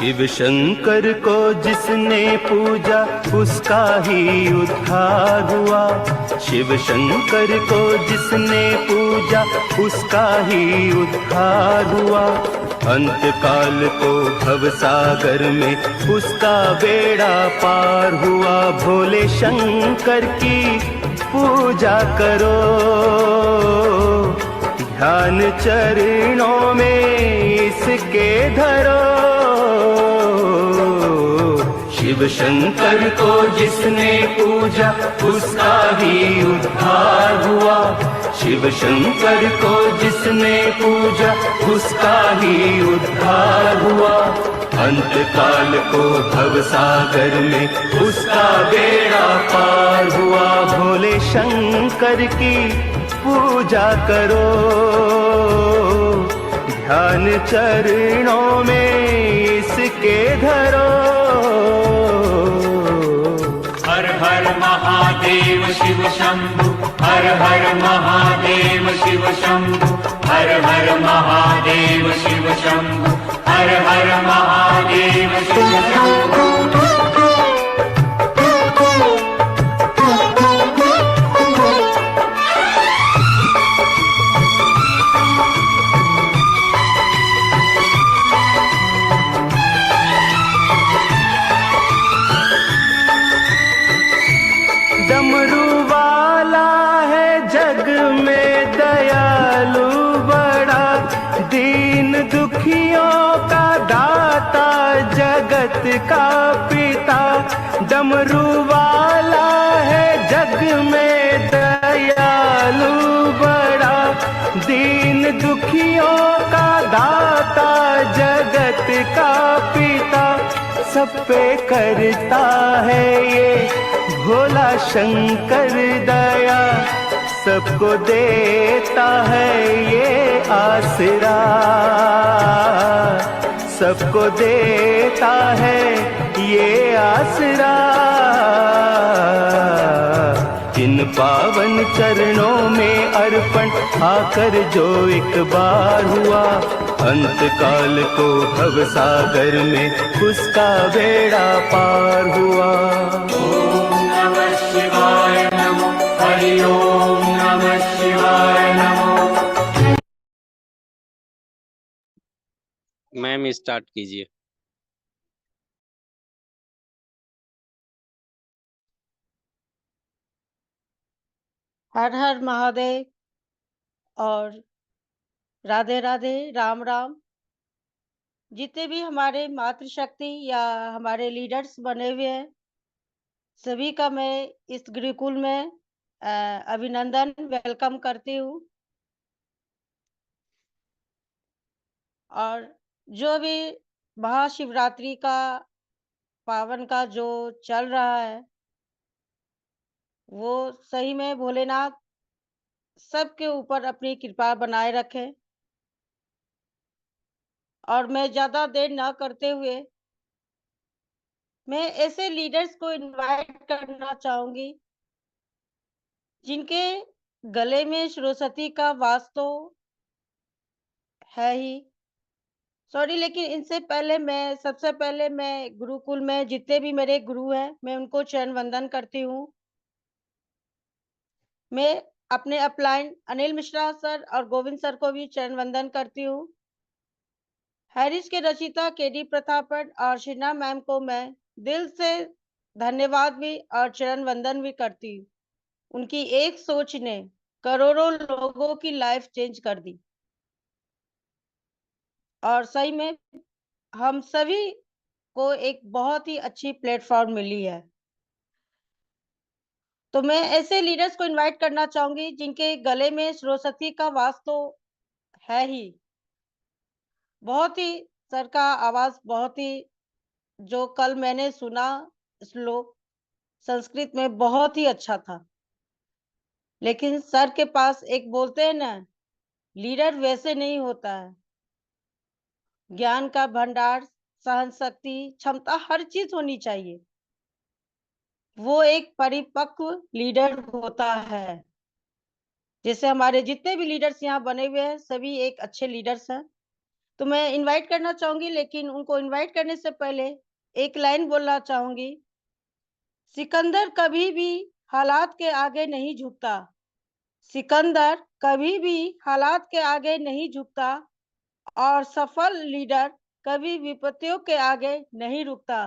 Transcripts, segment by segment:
शिव शंकर को जिसने पूजा उसका ही उद्धार हुआ। शिव शंकर को जिसने पूजा उसका ही उद्धार हुआ। अंत काल को भवसागर में उसका बेड़ा पार हुआ। भोले शंकर की पूजा करो, ध्यान चरणों में इसके धरो। शिव शंकर को जिसने पूजा उसका ही उद्धार हुआ। शिव शंकर को जिसने पूजा उसका ही उद्धार हुआ। अंत काल को भवसागर में उसका बेड़ा पार हुआ। भोले शंकर की पूजा करो, ध्यान चरणों में इसके धरो। हर हर महादेव शिव शंभु, हर हर महादेव शिव शंभु, हर हर महादेव शिव शंभु, हर हर महादेव शिव शंभु। डमरू वाला है जग में दयालु बड़ा, दीन दुखियों का दाता जगत का पिता। डमरू वाला है जग में दयालु बड़ा, दीन दुखियों का दाता जगत का पिता। सब पे करता है ये भोला शंकर दया, सबको देता है ये आसरा, सबको देता है ये आसरा। इन पावन चरणों में अर्पण आकर जो एक बार हुआ। अंत काल को भवसागर में उसका बेड़ा पार हुआ। ओम नमः शिवाय नमो, हरि ओम नमः शिवाय नमो। मैम स्टार्ट कीजिए। हर हर महादेव और राधे राधे, राम राम। जितने भी हमारे मातृशक्ति या हमारे लीडर्स बने हुए हैं, सभी का मैं इस गुरुकुल में अभिनंदन वेलकम करती हूँ। और जो भी महाशिवरात्रि का पावन का जो चल रहा है, वो सही में भोलेनाथ सबके ऊपर अपनी कृपा बनाए रखें। और मैं ज्यादा देर ना करते हुए मैं ऐसे लीडर्स को इनवाइट करना चाहूंगी जिनके गले में सरस्वती का वास तो है ही। सॉरी, लेकिन इनसे पहले सबसे पहले मैं गुरुकुल में जितने भी मेरे गुरु हैं, मैं उनको चरण वंदन करती हूँ। मैं अपने अपलाइन अनिल मिश्रा सर और गोविंद सर को भी चरण वंदन करती हूँ। हैरिस के रचिता केडी प्रतापन और शीना मैम को मैं दिल से धन्यवाद भी और चरण वंदन भी करती हूँ। उनकी एक सोच ने करोड़ों लोगों की लाइफ चेंज कर दी। और सही में हम सभी को एक बहुत ही अच्छी प्लेटफॉर्म मिली है। तो मैं ऐसे लीडर्स को इनवाइट करना चाहूंगी जिनके गले में सरस्वती का वास तो है ही। बहुत ही सर का आवाज बहुत ही, जो कल मैंने सुना श्लोक संस्कृत में, बहुत ही अच्छा था। लेकिन सर के पास एक बोलते हैं ना, लीडर वैसे नहीं होता है। ज्ञान का भंडार, सहन शक्ति, क्षमता, हर चीज होनी चाहिए। वो एक परिपक्व लीडर होता है। जैसे हमारे जितने भी लीडर्स यहाँ बने हुए हैं, सभी एक अच्छे लीडर्स हैं। तो मैं इनवाइट करना चाहूंगी, लेकिन उनको इनवाइट करने से पहले एक लाइन बोलना चाहूंगी। सिकंदर कभी भी हालात के आगे नहीं झुकता। सिकंदर कभी भी हालात के आगे नहीं झुकता और सफल लीडर कभी विपत्तियों के आगे नहीं रुकता।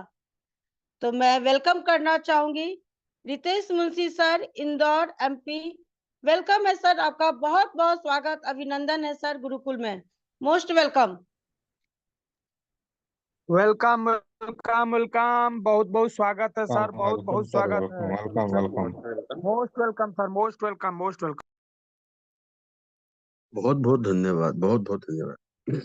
तो मैं वेलकम करना चाहूंगी Ritesh Munshi sir, Indore MP. Welcome है सर, आपका बहुत बहुत स्वागत, अभिनंदन है सर गुरुकुल में। Most welcome. Welcome welcome welcome, बहुत बहुत स्वागत है सर, बहुत वेलकम बहुत सर, स्वागत है welcome welcome. Most welcome sir, most welcome, most welcome. बहुत बहुत धन्यवाद, बहुत बहुत धन्यवाद।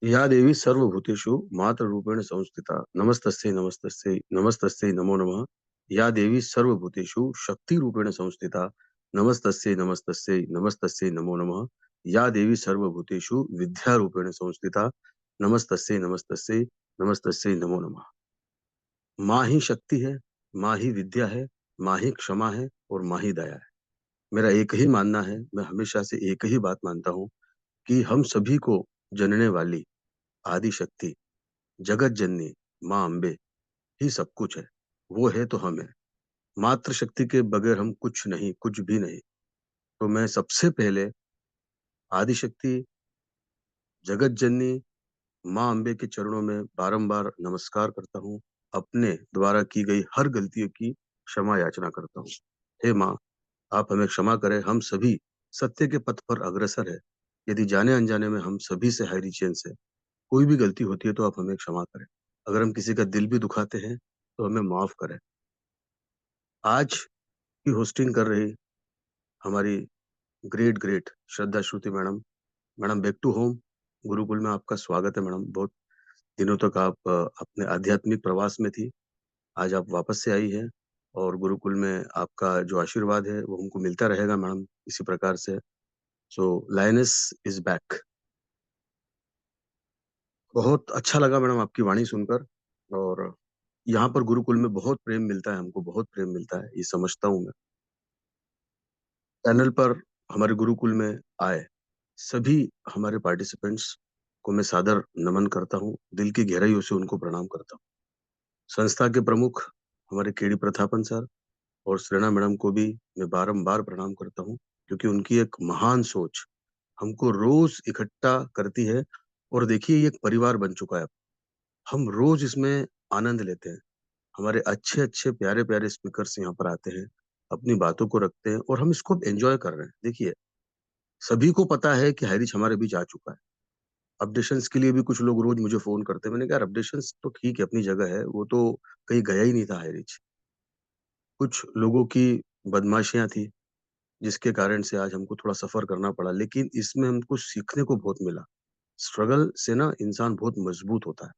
या देवी सर्वभूतेषु मात्र रूपेण संस्थिता नमस्तस्यै नमस्तस्यै नमस्तस्यै नमो नमः। या देवी सर्वभूतेषु शक्ति रूपेण संस्थिता नमस्तस्यै नमस्तस्यै नमस्तस्यै नमो नमः। या देवी सर्वभूतेषु विद्या रूपेण संस्थिता नमस्तस्यै नमस्तस्यै नमस्तस्यै नमो नमः। माँ ही शक्ति है, माँ ही विद्या है, माँ ही क्षमा है और माँ ही दया है। मेरा एक ही मानना है, मैं हमेशा से एक ही बात मानता हूँ कि हम सभी को जनने वाली आदि शक्ति जगत जननी माँ अम्बे ही सब कुछ है। वो है तो हम है। मात्र शक्ति के बगैर हम कुछ नहीं, कुछ भी नहीं। तो मैं सबसे पहले आदि शक्ति जगत जननी माँ अम्बे के चरणों में बारंबार नमस्कार करता हूँ। अपने द्वारा की गई हर गलतियों की क्षमा याचना करता हूँ। हे माँ, आप हमें क्षमा करें, हम सभी सत्य के पथ पर अग्रसर है। यदि जाने अनजाने में हम सभी से हाई रिचेन से कोई भी गलती होती है तो आप हमें क्षमा करें। अगर हम किसी का दिल भी दुखाते हैं तो हमें माफ करें। आज की होस्टिंग कर रही हमारी great great Shraddha Shruti madam, madam back to home Gurukul में आपका स्वागत है मैडम। बहुत दिनों तक आप अपने आध्यात्मिक प्रवास में थी, आज आप वापस से आई है और गुरुकुल में आपका जो आशीर्वाद है वो हमको मिलता रहेगा मैडम इसी प्रकार से। सो लायनेस इज बैक। बहुत अच्छा लगा मैडम आपकी वाणी सुनकर, और यहाँ पर गुरुकुल में बहुत प्रेम मिलता है, हमको बहुत प्रेम मिलता है, ये समझता हूँ मैं। पैनल पर हमारे गुरुकुल में आए सभी हमारे पार्टिसिपेंट्स को मैं सादर नमन करता हूँ, दिल की गहराइयों से उनको प्रणाम करता हूँ। संस्था के प्रमुख हमारे केडी प्रतापन सर और श्रेणा मैडम को भी मैं बारंबार प्रणाम करता हूँ, क्योंकि उनकी एक महान सोच हमको रोज इकट्ठा करती है। और देखिए ये एक परिवार बन चुका है, हम रोज इसमें आनंद लेते हैं। हमारे अच्छे अच्छे प्यारे प्यारे स्पीकर्स यहाँ पर आते हैं, अपनी बातों को रखते हैं और हम इसको एंजॉय कर रहे हैं। देखिए सभी को पता है कि हाईरिच हमारे बीच आ चुका है। अपडेशंस के लिए भी कुछ लोग रोज मुझे फोन करते हैं, मैंने कहा अपडेशंस तो ठीक है, अपनी जगह है, वो तो कहीं गया ही नहीं था हाईरिच। कुछ लोगों की बदमाशियां थी जिसके कारण से आज हमको थोड़ा सफर करना पड़ा, लेकिन इसमें हमको सीखने को बहुत मिला। स्ट्रगल से ना इंसान बहुत मजबूत होता है।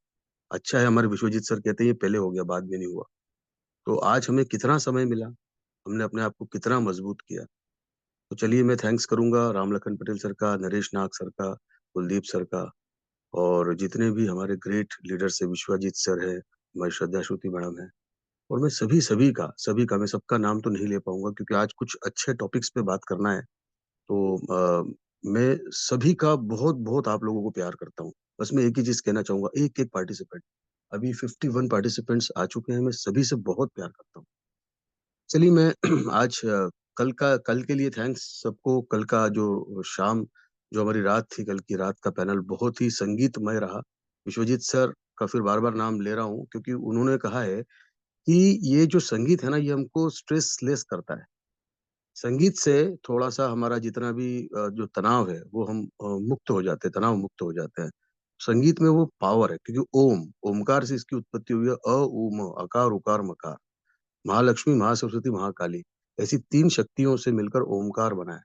अच्छा है हमारे विश्वजीत सर कहते हैं ये पहले हो गया बाद में नहीं हुआ। तो आज हमें कितना समय मिला, हमने अपने आप को कितना मजबूत किया। तो चलिए मैं थैंक्स करूंगा राम लखन पटेल सर का, नरेश नाग सर का, कुलदीप सर का, और जितने भी हमारे ग्रेट लीडर्स है, विश्वजीत सर है, हमारी श्रद्धा श्रुति मैडम है, और मैं सभी का मैं सबका नाम तो नहीं ले पाऊंगा क्योंकि आज कुछ अच्छे टॉपिक्स पे बात करना है। तो मैं सभी का बहुत बहुत आप लोगों को प्यार करता हूँ। बस मैं एक ही चीज कहना चाहूंगा, एक एक पार्टिसिपेंट, अभी 51 पार्टिसिपेंट्स आ चुके हैं, मैं सभी से बहुत प्यार करता हूँ। चलिए मैं आज कल के लिए थैंक्स सबको। कल का जो शाम, जो हमारी रात थी, कल की रात का पैनल बहुत ही संगीतमय रहा। विश्वजीत सर का फिर बार बार नाम ले रहा हूँ क्योंकि उन्होंने कहा है कि ये जो संगीत है ना ये हमको स्ट्रेस लेस करता है। संगीत से थोड़ा सा हमारा जितना भी जो तनाव है वो हम मुक्त हो जाते हैं, तनाव मुक्त हो जाते हैं। संगीत में वो पावर है क्योंकि ओमकार से इसकी उत्पत्ति हुई है। अ उ म अकार उकार मकार, महालक्ष्मी महासरस्वती महाकाली, ऐसी तीन शक्तियों से मिलकर ओमकार बना है।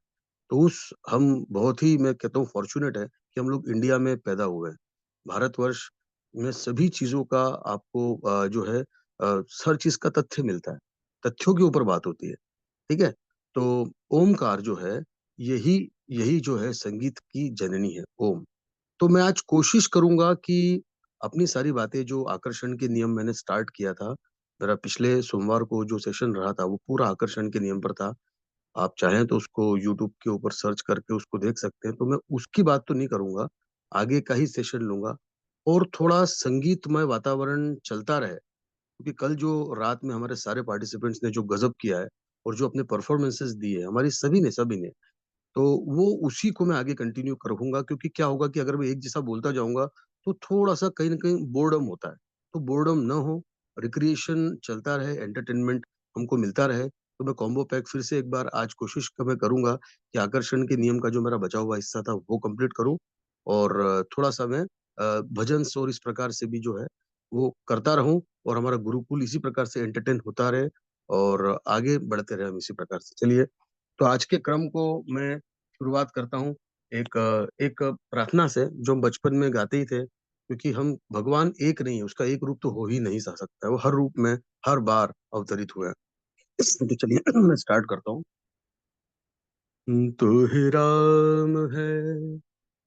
तो उस हम बहुत ही, मैं कहता हूँ फॉर्चुनेट है कि हम लोग इंडिया में पैदा हुए हैं। भारतवर्ष में सभी चीजों का आपको जो है हर चीज का तथ्य मिलता है, तथ्यों के ऊपर बात होती है। ठीक है, तो ओमकार जो है यही यही जो है संगीत की जननी है, ओम। तो मैं आज कोशिश करूंगा कि अपनी सारी बातें, जो आकर्षण के नियम मैंने स्टार्ट किया था, मेरा पिछले सोमवार को जो सेशन रहा था वो पूरा आकर्षण के नियम पर था। आप चाहें तो उसको यूट्यूब के ऊपर सर्च करके उसको देख सकते हैं। तो मैं उसकी बात तो नहीं करूंगा, आगे का ही सेशन लूंगा और थोड़ा संगीतमय वातावरण चलता रहे, क्योंकि कल जो रात में हमारे सारे पार्टिसिपेंट्स ने जो गजब किया है और जो अपने परफॉर्मेंसेस दिए, हमारी सभी ने, तो वो उसी को मैं आगे कंटिन्यू करूंगा। क्योंकि क्या होगा कि अगर मैं एक जैसा बोलता जाऊंगा तो थोड़ा सा कहीं ना कहीं बोर्डम होता है। तो बोर्डम न हो, रिक्रिएशन चलता रहे, एंटरटेनमेंट हमको मिलता रहे। तो मैं कॉम्बो पैक फिर से एक बार आज कोशिश मैं करूंगा कि आकर्षण के नियम का जो मेरा बचा हुआ हिस्सा था वो कंप्लीट करूं, और थोड़ा सा मैं भजन और इस प्रकार से भी जो है वो करता रहूं, और हमारा गुरुकुल इसी प्रकार से एंटरटेन होता रहे और आगे बढ़ते रहे हम इसी प्रकार से। चलिए, तो आज के क्रम को मैं शुरुआत करता हूँ एक प्रार्थना से, जो हम बचपन में गाते ही थे। क्योंकि हम भगवान एक नहीं है, उसका एक रूप तो हो ही नहीं सकता है, वो हर रूप में हर बार अवतरित हुआ है। तो चलिए मैं स्टार्ट करता हूँ। तू ही राम है,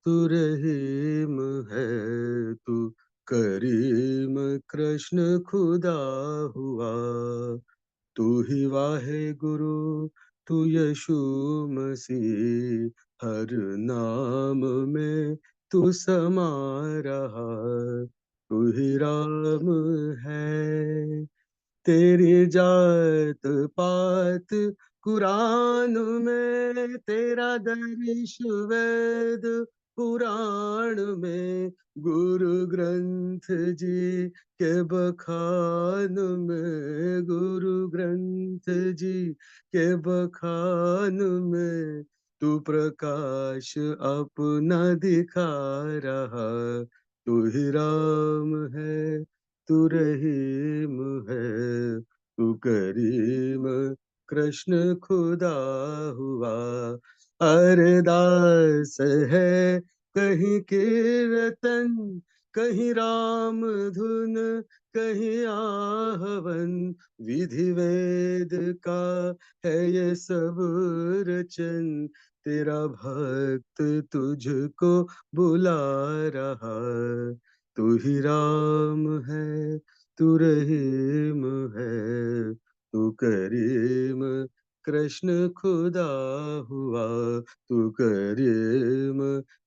तू रहीम है, तू करीम कृष्ण खुदा हुआ, तू ही वाहे गुरु, तू यीशु मसीह, हर नाम में तू समा रहा, तू ही राम है। तेरी जात पात कुरान में, तेरा दर्श वेद पुराण में, गुरु ग्रंथ जी के बखान में, गुरु ग्रंथ जी के बखान में, तू प्रकाश अपना दिखा रहा, तू ही राम है, तू रहीम है, तू करीम कृष्ण खुदा हुआ, अरदास है कहीं कीर्तन, कहीं राम धुन, कहीं आहवन, विधि वेद का है ये सब रचन, तेरा भक्त तुझको बुला रहा, तू ही राम है, तू रहीम है, तू करीम कृष्ण खुदा हुआ, तू करीम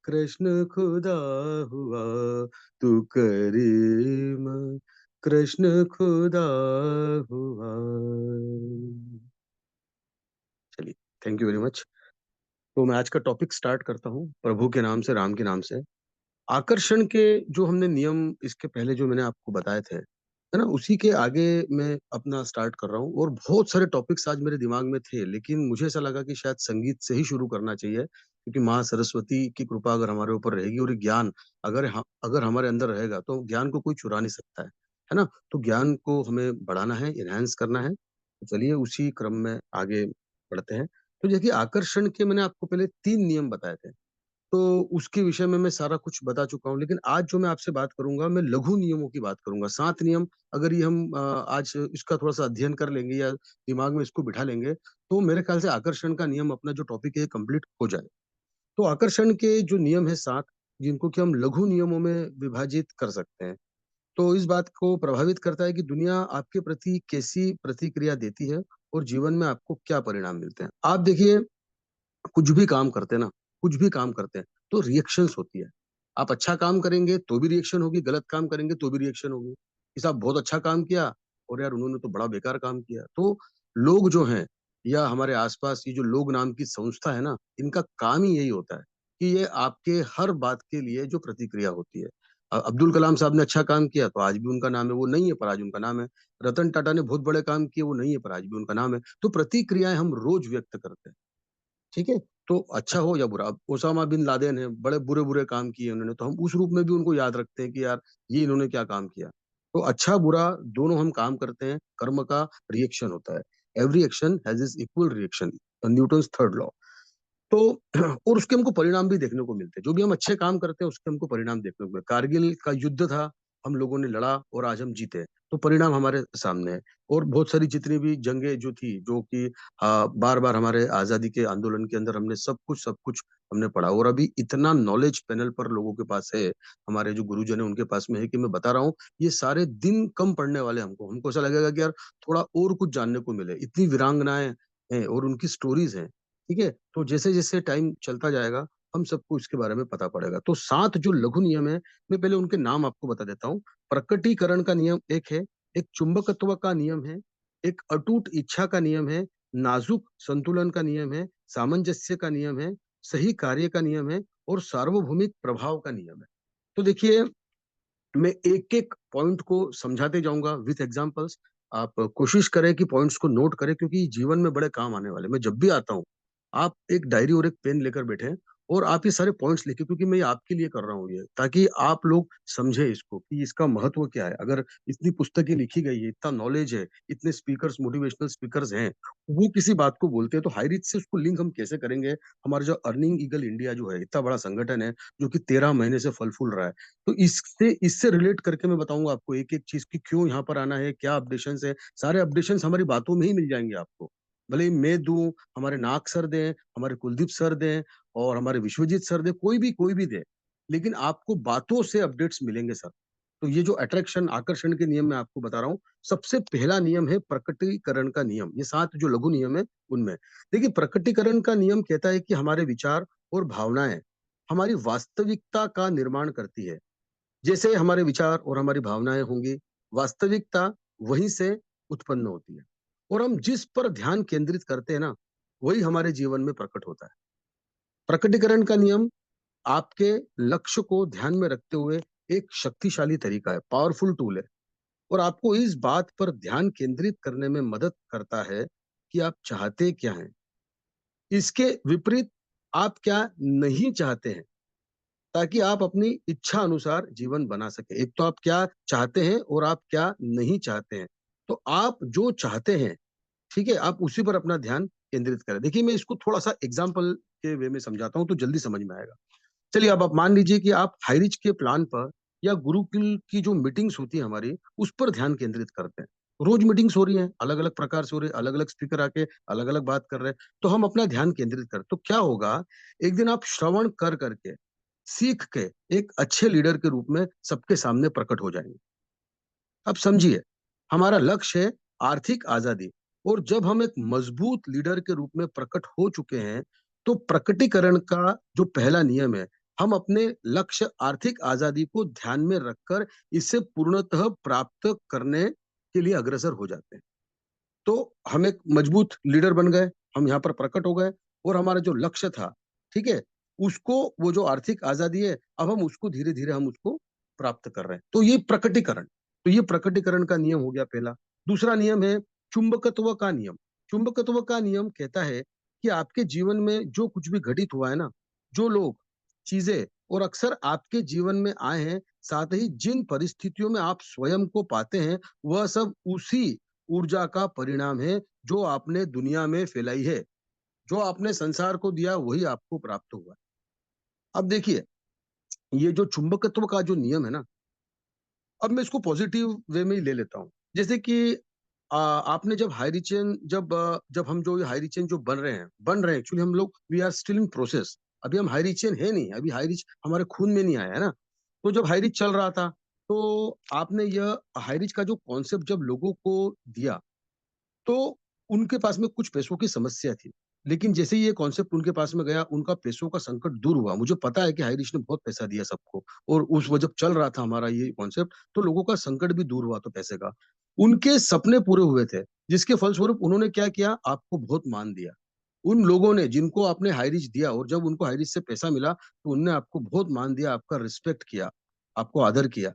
कृष्ण खुदा हुआ, तू करीम कृष्ण खुदा हुआ। चलिए, थैंक यू वेरी मच। तो मैं आज का टॉपिक स्टार्ट करता हूँ प्रभु के नाम से, राम के नाम से। आकर्षण के जो हमने नियम इसके पहले जो मैंने आपको बताए थे, है ना, उसी के आगे मैं अपना स्टार्ट कर रहा हूँ। और बहुत सारे टॉपिक्स आज मेरे दिमाग में थे, लेकिन मुझे ऐसा लगा कि शायद संगीत से ही शुरू करना चाहिए, क्योंकि माँ सरस्वती की कृपा अगर हमारे ऊपर रहेगी और ये ज्ञान अगर हमारे अंदर रहेगा तो ज्ञान को कोई चुरा नहीं सकता है ना। तो ज्ञान को हमें बढ़ाना है, इनहेंस करना है। तो चलिए उसी क्रम में आगे बढ़ते हैं। तो देखिए, आकर्षण के मैंने आपको पहले 3 नियम बताए थे, तो उसके विषय में मैं सारा कुछ बता चुका हूँ। लेकिन आज जो मैं आपसे बात करूंगा, मैं लघु नियमों की बात करूंगा। 7 नियम, अगर ये हम आज इसका थोड़ा सा अध्ययन कर लेंगे या दिमाग में इसको बिठा लेंगे, तो मेरे ख्याल से आकर्षण का नियम अपना जो टॉपिक है कंप्लीट हो जाए। तो आकर्षण के जो नियम है 7, जिनको कि हम लघु नियमों में विभाजित कर सकते हैं, तो इस बात को प्रभावित करता है कि दुनिया आपके प्रति कैसी प्रतिक्रिया देती है और जीवन में आपको क्या परिणाम मिलते हैं। आप देखिए, कुछ भी काम करते हैं ना, कुछ भी काम करते हैं तो रिएक्शंस होती है। आप अच्छा काम करेंगे तो भी रिएक्शन होगी, गलत काम करेंगे तो भी रिएक्शन होगी। कि साहब बहुत अच्छा काम किया और यार उन्होंने तो बड़ा बेकार काम किया। तो लोग जो हैं, या हमारे आसपास ये जो लोग नाम की संस्था है ना, इनका काम ही यही होता है कि ये आपके हर बात के लिए जो प्रतिक्रिया होती है। अब्दुल कलाम साहब ने अच्छा काम किया तो आज भी उनका नाम है, वो नहीं है पर आज उनका नाम है। रतन टाटा ने बहुत बड़े काम किए, वो नहीं है पर आज भी उनका नाम है। तो प्रतिक्रियाएं हम रोज व्यक्त करते हैं, ठीक है। तो अच्छा हो या बुरा, अब ओसामा बिन लादेन है, बड़े बुरे बुरे काम किए उन्होंने, तो हम उस रूप में भी उनको याद रखते हैं कि यार ये इन्होंने क्या काम किया। तो अच्छा बुरा दोनों हम काम करते हैं, कर्म का रिएक्शन होता है। Every action has is equal reaction, Newton's third law. तो और उसके हमको परिणाम भी देखने को मिलते हैं। जो भी हम अच्छे काम करते हैं उसके हमको परिणाम देखने को मिलते हैं। कारगिल का युद्ध था, हम लोगों ने लड़ा और आज हम जीते, तो परिणाम हमारे सामने है। और बहुत सारी जितनी भी जंगें जो थी, जो कि बार बार हमारे आजादी के आंदोलन के अंदर हमने सब कुछ हमने पढ़ा। और अभी इतना नॉलेज पैनल पर लोगों के पास है, हमारे जो गुरुजन है उनके पास में है, कि मैं बता रहा हूँ ये सारे दिन कम पढ़ने वाले हमको ऐसा लगेगा कि यार थोड़ा और कुछ जानने को मिले। इतनी वीरांगनाएं हैं और उनकी स्टोरीज हैं, ठीक है। तो जैसे जैसे टाइम चलता जाएगा हम सबको इसके बारे में पता पड़ेगा। तो 7 जो लघु नियम है, मैं पहले उनके नाम आपको बता देता हूँ। प्रकटीकरण का नियम एक है, एक चुंबकत्व का नियम है, एक अटूट इच्छा का नियम है, नाजुक संतुलन का नियम है, सामंजस्य का नियम है, सही कार्य का नियम है और सार्वभौमिक प्रभाव का नियम है। तो देखिए, मैं एक एक पॉइंट को समझाते जाऊंगा विथ एग्जांपल्स। आप कोशिश करें कि पॉइंट्स को नोट करें, क्योंकि जीवन में बड़े काम आने वाले। मैं जब भी आता हूँ, आप एक डायरी और एक पेन लेकर बैठे और आप ये सारे पॉइंट्स लिखे, क्योंकि मैं ये आपके लिए कर रहा हूँ ये, ताकि आप लोग समझे इसको कि इसका महत्व क्या है। अगर इतनी पुस्तकें लिखी गई है, इतना नॉलेज है, इतने स्पीकर्स, मोटिवेशनल स्पीकर्स हैं, वो किसी बात को बोलते हैं, तो हाई रिच से उसको लिंक हम कैसे करेंगे। हमारा जो अर्निंग ईगल इंडिया जो है, इतना बड़ा संगठन है जो कि 13 महीने से फल फूल रहा है, तो इससे इससे रिलेट करके मैं बताऊंगा आपको एक एक चीज की क्यों यहाँ पर आना है, क्या अपडेशन है। सारे अपडेशन हमारी बातों में ही मिल जाएंगे आपको। भले ही मैं दूं, हमारे नाग सर दें, हमारे कुलदीप सर दें और हमारे विश्वजीत सर दें, कोई भी दे, लेकिन आपको बातों से अपडेट्स मिलेंगे सर। तो ये जो अट्रैक्शन, आकर्षण के नियम मैं आपको बता रहा हूँ। सबसे पहला नियम है प्रकटीकरण का नियम। ये 7 जो लघु नियम है उनमें देखिए, प्रकटीकरण का नियम कहता है कि हमारे विचार और भावनाएं हमारी वास्तविकता का निर्माण करती है। जैसे हमारे विचार और हमारी भावनाएं होंगी, वास्तविकता वहीं से उत्पन्न होती है। और हम जिस पर ध्यान केंद्रित करते हैं ना, वही हमारे जीवन में प्रकट होता है। प्रकटीकरण का नियम आपके लक्ष्य को ध्यान में रखते हुए एक शक्तिशाली तरीका है, पावरफुल टूल है, और आपको इस बात पर ध्यान केंद्रित करने में मदद करता है कि आप चाहते क्या हैं। इसके विपरीत आप क्या नहीं चाहते हैं, ताकि आप अपनी इच्छा अनुसार जीवन बना सके। एक तो आप क्या चाहते हैं और आप क्या नहीं चाहते हैं। तो आप जो चाहते हैं, ठीक है, आप उसी पर अपना ध्यान केंद्रित करें। देखिए, मैं इसको थोड़ा सा एग्जाम्पल के वे में समझाता हूँ तो जल्दी समझ में आएगा। चलिए, अब आप मान लीजिए कि आप हाईरिच के प्लान पर या गुरुकुल की जो मीटिंग्स होती है हमारी, उस पर ध्यान केंद्रित करते हैं। रोज मीटिंग्स हो रही हैं, अलग अलग प्रकार से हो रही है, अलग अलग स्पीकर आके अलग अलग बात कर रहे हैं, तो हम अपना ध्यान केंद्रित करें तो क्या होगा। एक दिन आप श्रवण कर करके, सीख के एक अच्छे लीडर के रूप में सबके सामने प्रकट हो जाएंगे। अब समझिए, हमारा लक्ष्य है आर्थिक आजादी, और जब हम एक मजबूत लीडर के रूप में प्रकट हो चुके हैं, तो प्रकटीकरण का जो पहला नियम है, हम अपने लक्ष्य आर्थिक आजादी को ध्यान में रखकर इसे पूर्णतः प्राप्त करने के लिए अग्रसर हो जाते हैं। तो हम एक मजबूत लीडर बन गए, हम यहाँ पर प्रकट हो गए, और हमारा जो लक्ष्य था, ठीक है, उसको, वो जो आर्थिक आजादी है, अब हम उसको धीरे धीरे हम उसको प्राप्त कर रहे हैं। तो ये प्रकटीकरण, तो ये प्रकटीकरण का नियम हो गया पहला। दूसरा नियम है चुंबकत्व का नियम। चुंबकत्व का नियम कहता है कि आपके जीवन में जो कुछ भी घटित हुआ है ना, जो लोग, चीजें और अक्सर आपके जीवन में आए हैं, साथ ही जिन परिस्थितियों में आप स्वयं को पाते हैं, वह सब उसी ऊर्जा का परिणाम है जो आपने दुनिया में फैलाई है। जो आपने संसार को दिया वही आपको प्राप्त हुआ। अब देखिए, ये जो चुंबकत्व का जो नियम है ना, अब मैं इसको पॉजिटिव वे में ही ले लेता हूँ। जैसे कि आपने जब हाइरिचन, जब हम जो हाइरिचन जो बन रहे हैं एक्चुअली, हम लोग we are still in process. अभी हम हाइरिचन है नहीं, अभी हाइरिच हमारे खून में नहीं आया है ना। तो जब हाइरिच चल रहा था, तो आपने यह हाइरिच का जो कॉन्सेप्ट जब लोगों को दिया, तो उनके पास में कुछ पैसों की समस्या थी। लेकिन जैसे ही ये कॉन्सेप्ट उनके पास में गया, उनका पैसों का संकट दूर हुआ। मुझे पता है कि हाईरिच ने बहुत पैसा दिया सबको, और उस वो जब चल रहा था हमारा ये कॉन्सेप्ट, तो लोगों का संकट भी दूर हुआ। तो पैसे का, उनके सपने पूरे हुए थे, जिसके फलस्वरूप उन्होंने क्या किया, आपको बहुत मान दिया। उन लोगों ने जिनको आपने हाईरिच दिया, और जब उनको हाईरिच से पैसा मिला, तो उनने आपको बहुत मान दिया, आपका रिस्पेक्ट किया, आपको आदर किया।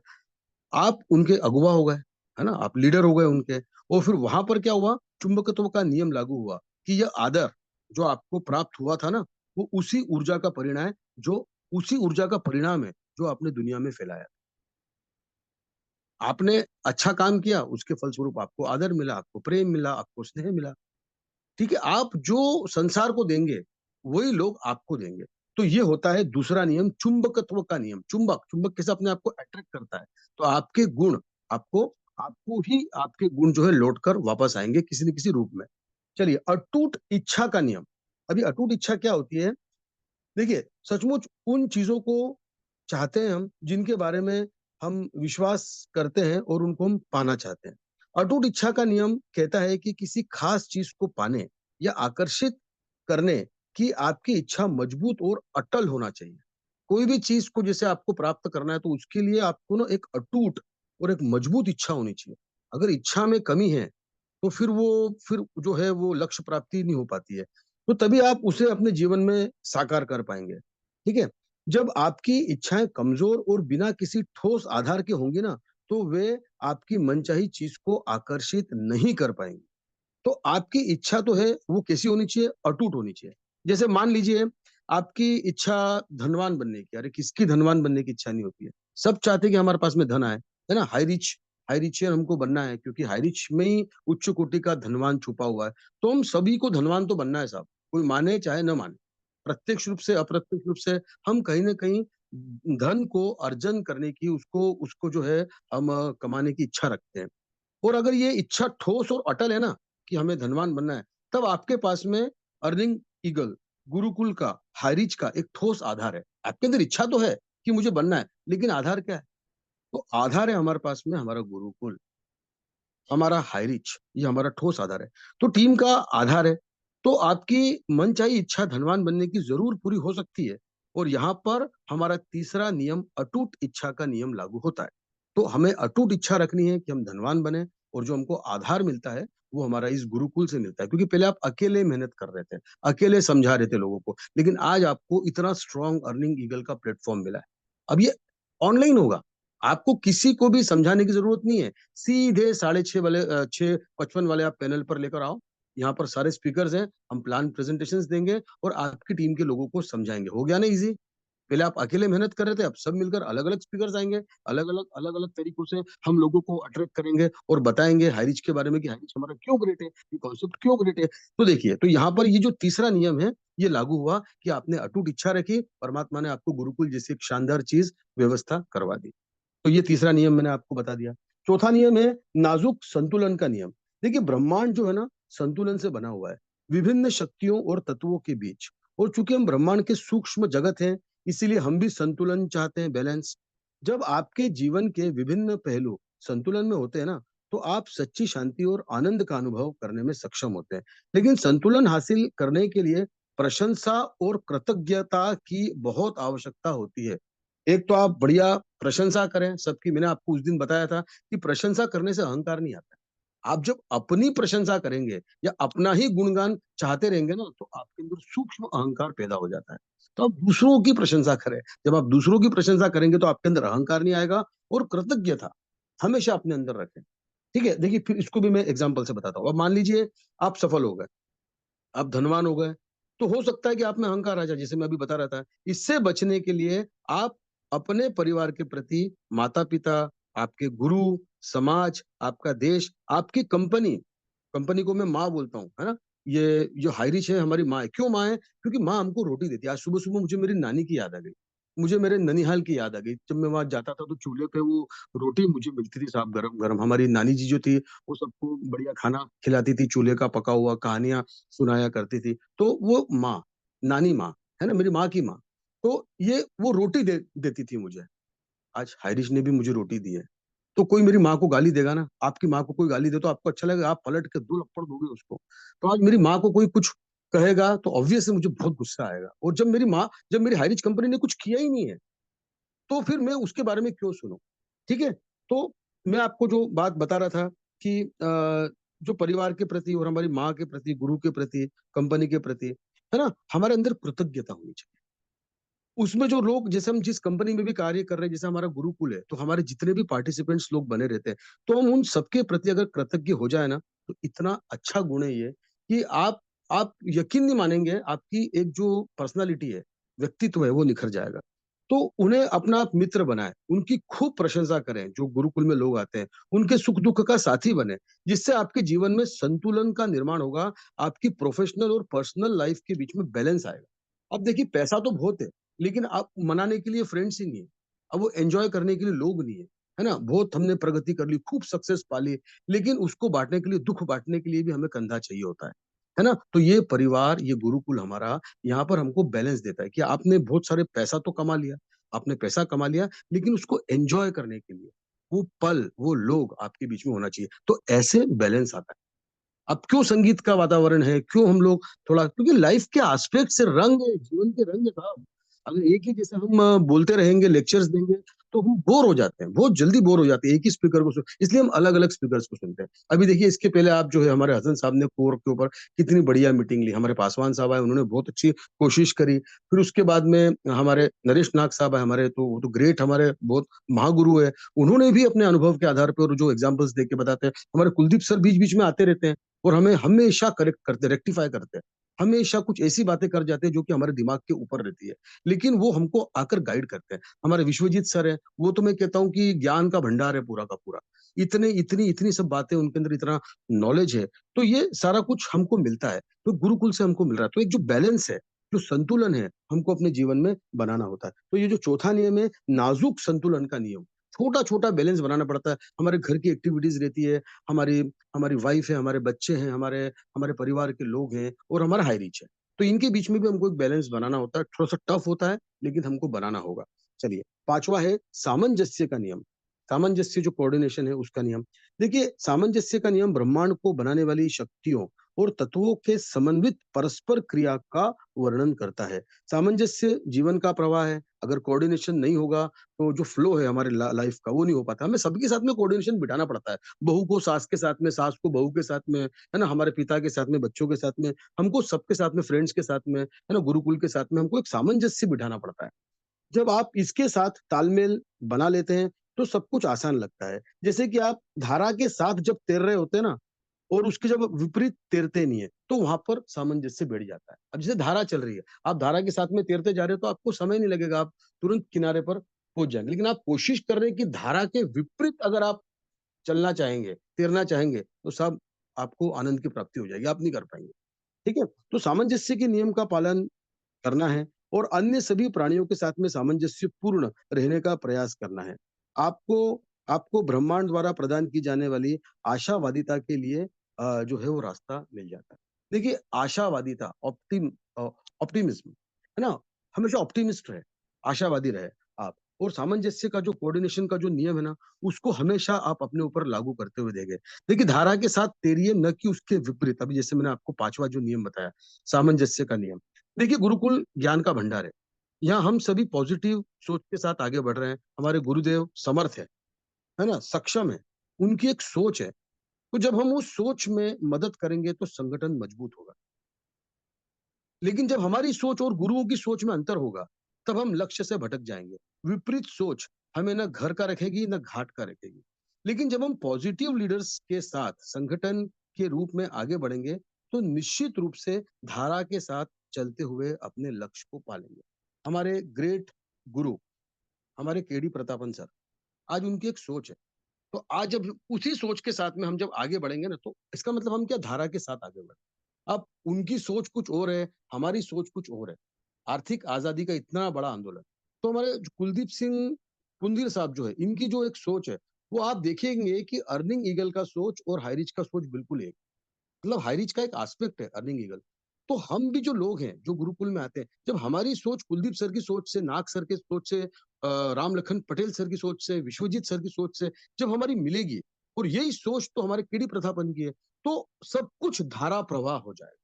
आप उनके अगुवा हो गए, है ना, आप लीडर हो गए उनके। और फिर वहां पर क्या हुआ, चुंबकत्व का नियम लागू हुआ कि यह आदर जो आपको प्राप्त हुआ था ना, वो उसी ऊर्जा का परिणाम है जो आपने दुनिया में फैलाया। आपने अच्छा काम किया, उसके फलस्वरूप आपको आदर मिला, आपको प्रेम मिला, आपको स्नेह मिला। ठीक है, आप जो संसार को देंगे, वही लोग आपको देंगे। तो ये होता है दूसरा नियम, चुंबकत्व का नियम। चुंबक चुंबक कैसे अपने आप को अट्रैक्ट करता है, तो आपके गुण, आपको आपको ही आपके गुण जो है लौट कर वापस आएंगे किसी न किसी रूप में। चलिए, अटूट इच्छा का नियम। अभी अटूट इच्छा क्या होती है। देखिए, सचमुच उन चीजों को चाहते हैं हम, जिनके बारे में हम विश्वास करते हैं और उनको हम पाना चाहते हैं। अटूट इच्छा का नियम कहता है कि किसी खास चीज को पाने या आकर्षित करने कि आपकी इच्छा मजबूत और अटल होना चाहिए। कोई भी चीज को जैसे आपको प्राप्त करना है तो उसके लिए आपको ना एक अटूट और एक मजबूत इच्छा होनी चाहिए। अगर इच्छा में कमी है तो फिर जो है वो लक्ष्य प्राप्ति नहीं हो पाती है। तो तभी आप उसे अपने जीवन में साकार कर पाएंगे। ठीक है। जब आपकी इच्छाएं कमजोर और बिना किसी ठोस आधार के होंगी ना, तो वे आपकी मनचाही चीज को आकर्षित नहीं कर पाएंगी। तो आपकी इच्छा तो है वो कैसी होनी चाहिए, अटूट होनी चाहिए। जैसे मान लीजिए आपकी इच्छा धनवान बनने की, अरे किसकी धनवान बनने की इच्छा नहीं होती है। सब चाहते हैं कि हमारे पास में धन आए, है ना। हाई रिचियर हमको बनना है, क्योंकि हाई रिच में ही उच्च कोटि का धनवान छुपा हुआ है। तो हम सभी को धनवान तो बनना है साहब, कोई माने चाहे न माने। प्रत्यक्ष रूप से अप्रत्यक्ष रूप से हम कहीं ना कहीं धन को अर्जन करने की, उसको उसको जो है हम कमाने की इच्छा रखते हैं। और अगर ये इच्छा ठोस और अटल है ना कि हमें धनवान बनना है, तब आपके पास में अर्निंग ईगल, गुरुकुल का, हाइरिच का एक ठोस आधार है। आपके अंदर इच्छा तो है कि मुझे बनना है, लेकिन आधार क्या है? तो आधार है हमारे पास में हमारा गुरुकुल, हमारा हाइरिच, ये हमारा ठोस आधार है। तो टीम का आधार है। तो आपकी मनचाही इच्छा धनवान बनने की जरूर पूरी हो सकती है। और यहाँ पर हमारा तीसरा नियम अटूट इच्छा का नियम लागू होता है। तो हमें अटूट इच्छा रखनी है कि हम धनवान बने, और जो हमको आधार मिलता है वो हमारा इस गुरुकुल से मिलता है। क्योंकि पहले आप अकेले मेहनत कर रहे थे, अकेले समझा रहे थे लोगों को, लेकिन आज आपको इतना स्ट्रॉन्ग अर्निंग ईगल का प्लेटफॉर्म मिला है। अब ये ऑनलाइन होगा, आपको किसी को भी समझाने की जरूरत नहीं है। सीधे 6:30 वाले 6:55 वाले आप पैनल पर लेकर आओ। यहाँ पर सारे स्पीकर्स हैं, हम प्लान प्रेजेंटेशंस देंगे और आपकी टीम के लोगों को समझाएंगे। हो गया ना इजी? पहले आप अकेले मेहनत कर रहे थे, अब सब मिलकर अलग अलग स्पीकर्स आएंगे, अलग अलग तरीकों से हम लोगों को अट्रैक्ट करेंगे और बताएंगे हाइरिच के बारे में कि हाइरिच हमारा क्यों ग्रेट है, ये कॉन्सेप्ट क्यों ग्रेट है। तो देखिए, तो यहाँ पर ये जो तीसरा नियम है ये लागू हुआ कि आपने अटूट इच्छा रखी, परमात्मा ने आपको गुरुकुल जैसी एक शानदार चीज व्यवस्था करवा दी। तो ये तीसरा नियम मैंने आपको बता दिया। चौथा नियम है नाजुक संतुलन का नियम। देखिए, ब्रह्मांड जो है ना, संतुलन से बना हुआ है, विभिन्न शक्तियों और तत्वों के बीच। और चूंकि हम ब्रह्मांड के सूक्ष्म जगत हैं, इसीलिए हम भी संतुलन चाहते हैं, बैलेंस। जब आपके जीवन के विभिन्न पहलू संतुलन में होते हैं ना, तो आप सच्ची शांति और आनंद का अनुभव करने में सक्षम होते हैं। लेकिन संतुलन हासिल करने के लिए प्रशंसा और कृतज्ञता की बहुत आवश्यकता होती है। एक तो आप बढ़िया प्रशंसा करें सबकी। मैंने आपको उस दिन बताया था कि प्रशंसा करने से अहंकार नहीं आता है। आप जब अपनी प्रशंसा करेंगे या अपना ही गुणगान चाहते रहेंगे ना, तो आपके अंदर सूक्ष्म अहंकार पैदा हो जाता है। तो आप दूसरों की प्रशंसा करें। जब आप दूसरों की प्रशंसा करेंगे तो आपके अंदर अहंकार नहीं आएगा, और कृतज्ञता हमेशा अपने अंदर रखें। ठीक है। देखिए, फिर इसको भी मैं एग्जाम्पल से बताता हूँ। अब मान लीजिए आप सफल हो गए, आप धनवान हो गए, तो हो सकता है कि आप में अहंकार आ जाए, जैसे मैं अभी बता रहा था। इससे बचने के लिए आप अपने परिवार के प्रति, माता पिता, आपके गुरु, समाज, आपका देश, आपकी कंपनी, कंपनी को मैं माँ बोलता हूँ, है ना। ये जो हाइरिच है हमारी माँ है। क्यों माँ है? क्योंकि माँ हमको रोटी देती है। आज सुबह सुबह मुझे मेरी नानी की याद आ गई, मुझे मेरे ननिहाल की याद आ गई। जब मैं वहां जाता था तो चूल्हे पे वो रोटी मुझे मिलती थी साहब, गरम गरम। हमारी नानी जी जो थी वो सबको बढ़िया खाना खिलाती थी, चूल्हे का पका हुआ, कहानियां सुनाया करती थी। तो वो माँ, नानी माँ, है ना, मेरी माँ की माँ। तो ये वो रोटी देती थी मुझे। आज हाइरिश ने भी मुझे रोटी दी है। तो कोई मेरी माँ को गाली देगा ना, आपकी माँ को कोई गाली दे तो आपको अच्छा लगेगा, आप पलट के 2 लप्पड़ दोगे उसको। तो आज मेरी माँ को कोई कुछ कहेगा तो ऑब्वियसली मुझे बहुत गुस्सा आएगा। और जब मेरी हाइरिच कंपनी ने कुछ किया ही नहीं है, तो फिर मैं उसके बारे में क्यों सुनूं? ठीक है। तो मैं आपको जो बात बता रहा था कि जो परिवार के प्रति और हमारी माँ के प्रति, गुरु के प्रति, कंपनी के प्रति, है ना, हमारे अंदर कृतज्ञता होनी चाहिए। उसमें जो लोग, जैसे हम जिस कंपनी में भी कार्य कर रहे हैं, जैसे हमारा गुरुकुल है, तो हमारे जितने भी पार्टिसिपेंट्स लोग बने रहते हैं, तो हम उन सबके प्रति अगर कृतज्ञ हो जाए ना, तो इतना अच्छा गुण है ये कि आप यकीन नहीं मानेंगे, आपकी एक जो पर्सनालिटी है, व्यक्तित्व है, वो निखर जाएगा। तो उन्हें अपना आप मित्र बनाए, उनकी खूब प्रशंसा करें। जो गुरुकुल में लोग आते हैं, उनके सुख दुख का साथी बने, जिससे आपके जीवन में संतुलन का निर्माण होगा। आपकी प्रोफेशनल और पर्सनल लाइफ के बीच में बैलेंस आएगा। अब देखिए, पैसा तो बहुत है, लेकिन आप मनाने के लिए फ्रेंड्स ही नहीं है। अब वो एंजॉय करने के लिए लोग नहीं है, है ना। बहुत हमने प्रगति कर ली, खूब सक्सेस पा ली, लेकिन उसको बांटने के लिए, दुख बांटने के लिए भी हमें कंधा चाहिए होता है ना। तो ये परिवार, ये गुरुकुल हमारा यहाँ पर हमको बैलेंस देता है कि आपने बहुत सारे पैसा तो कमा लिया, आपने पैसा कमा लिया, लेकिन उसको एंजॉय करने के लिए वो पल, वो लोग आपके बीच में होना चाहिए। तो ऐसे बैलेंस आता है। अब क्यों संगीत का वातावरण है, क्यों हम लोग थोड़ा, क्योंकि लाइफ के एस्पेक्ट से रंग है, जीवन के रंग है साहब। अगर एक ही जैसे हम बोलते रहेंगे, लेक्चर्स देंगे, तो हम बोर हो जाते हैं, बहुत जल्दी बोर हो जाते हैं एक ही स्पीकर को सुन, इसलिए हम अलग अलग स्पीकर्स को सुनते हैं। अभी देखिए, इसके पहले आप जो है हमारे हसन साहब ने कोर के ऊपर कितनी बढ़िया मीटिंग ली, हमारे पासवान साहब आए, उन्होंने बहुत अच्छी कोशिश करी। फिर उसके बाद में हमारे नरेश नाग साहब आए, हमारे तो वो तो ग्रेट, हमारे बहुत महागुरु है, उन्होंने भी अपने अनुभव के आधार पर जो एग्जाम्पल्स दे के बताते हैं। हमारे कुलदीप सर बीच बीच में आते रहते हैं और हमें हमेशा करेक्ट करते, रेक्टिफाई करते हैं, हमेशा कुछ ऐसी बातें कर जाते हैं जो कि हमारे दिमाग के ऊपर रहती है, लेकिन वो हमको आकर गाइड करते हैं। हमारे विश्वजीत सर है, वो तो मैं कहता हूँ कि ज्ञान का भंडार है पूरा का पूरा, इतने इतनी इतनी सब बातें उनके अंदर, इतना नॉलेज है, तो ये सारा कुछ हमको मिलता है, तो गुरुकुल से हमको मिल रहा है। तो एक जो बैलेंस है, जो संतुलन है, हमको अपने जीवन में बनाना होता है। तो ये जो चौथा नियम है, नाजुक संतुलन का नियम, छोटा छोटा बैलेंस बनाना पड़ता है। हमारे घर की एक्टिविटीज रहती है, हमारी हमारी वाइफ है, हमारे बच्चे हैं, हमारे हमारे परिवार के लोग हैं, और हमारा हाई रीच है, तो इनके बीच में भी हमको एक बैलेंस बनाना होता है। थोड़ा सा टफ होता है, लेकिन हमको बनाना होगा। चलिए, पांचवा है सामंजस्य का नियम। सामंजस्य जो कोऑर्डिनेशन है, उसका नियम। देखिए, सामंजस्य का नियम ब्रह्मांड को बनाने वाली शक्तियों और तत्वों के समन्वित परस्पर क्रिया का वर्णन करता है। सामंजस्य जीवन का प्रवाह है, अगर कोऑर्डिनेशन नहीं होगा तो जो फ्लो है हमारे लाइफ का, वो नहीं हो पाता। हमें सबके साथ में कोऑर्डिनेशन बिठाना पड़ता है, बहू को सास के साथ में, सास को बहू के साथ में, है ना, हमारे पिता के साथ में, बच्चों के साथ में, हमको सबके साथ में, फ्रेंड्स के साथ में, है ना, गुरुकुल के साथ में, हमको एक सामंजस्य बिठाना पड़ता है। जब आप इसके साथ तालमेल बना लेते हैं, तो सब कुछ आसान लगता है। जैसे कि आप धारा के साथ जब तैर रहे होते हैं ना, और उसके जब विपरीत तैरते नहीं है, तो वहां पर सामंजस्य बैठ जाता है। अब जैसे धारा चल रही है, आप धारा के साथ में तैरते जा रहे हो, तो आपको समय नहीं लगेगा, आप तुरंत किनारे पर पहुंच जाएंगे। लेकिन आप कोशिश कर रहे हैं कि धारा के विपरीत अगर आप चलना चाहेंगे, तैरना चाहेंगे, तो सब आपको आनंद की प्राप्ति हो जाएगी, आप नहीं कर पाएंगे। ठीक है? तो सामंजस्य के नियम का पालन करना है, और अन्य सभी प्राणियों के साथ में सामंजस्यपूर्ण रहने का प्रयास करना है। आपको आपको ब्रह्मांड द्वारा प्रदान की जाने वाली आशावादिता के लिए जो है वो रास्ता मिल जाता है। देखिए, आशावादिता, ऑप्टिमिज्म, है ना? हमेशा ऑप्टिमिस्ट रहे, आशावादी रहे आप, और सामंजस्य का जो कोऑर्डिनेशन का जो नियम है ना, उसको हमेशा आप अपने ऊपर लागू करते हुए देखें। देखिए, धारा के साथ तैरिए, न कि उसके विपरीत। अभी जैसे मैंने आपको पांचवा जो नियम बताया, सामंजस्य का नियम। देखिए, गुरुकुल ज्ञान का भंडार है। यहाँ हम सभी पॉजिटिव सोच के साथ आगे बढ़ रहे हैं। हमारे गुरुदेव समर्थ है ना? सक्षम है। उनकी एक सोच है। तो जब हम उस सोच में मदद करेंगे, तो संगठन मजबूत होगा। लेकिन जब हमारी सोच और गुरुओं की सोच में अंतर होगा, तब हम लक्ष्य से भटक जाएंगे। विपरीत सोच हमें ना घर का रखेगी, ना घाट का रखेगी। लेकिन जब हम पॉजिटिव लीडर्स के साथ संगठन के रूप में आगे बढ़ेंगे, तो निश्चित रूप से धारा के साथ चलते हुए अपने लक्ष्य को पालेंगे। हमारे ग्रेट गुरु, हमारे केडी प्रतापन सर, आज उनकी एक सोच है। तो आज जब उसी सोच के साथ में हम जब आगे बढ़ेंगे ना, तो इसका मतलब हम क्या, धारा के साथ आगे बढ़े। अब उनकी सोच कुछ और है, हमारी सोच कुछ और है। आर्थिक आजादी का इतना बड़ा आंदोलन, तो हमारे जो कुलदीप सिंह कुंदीर साहब जो है, इनकी जो एक सोच है, वो आप देखेंगे कि अर्निंग ईगल का सोच और हाईरिच का सोच बिल्कुल एक, मतलब हाईरिच का एक एस्पेक्ट है अर्निंग ईगल। तो हम भी जो लोग हैं, जो गुरुकुल में आते हैं, जब हमारी सोच कुलदीप सर की सोच से, नाग सर की सोच से, राम लखन पटेल सर की सोच से, विश्वजीत सर की सोच से जब हमारी मिलेगी, और यही सोच तो हमारे केडी प्रतापन की है, तो सब कुछ धारा प्रवाह हो जाएगा।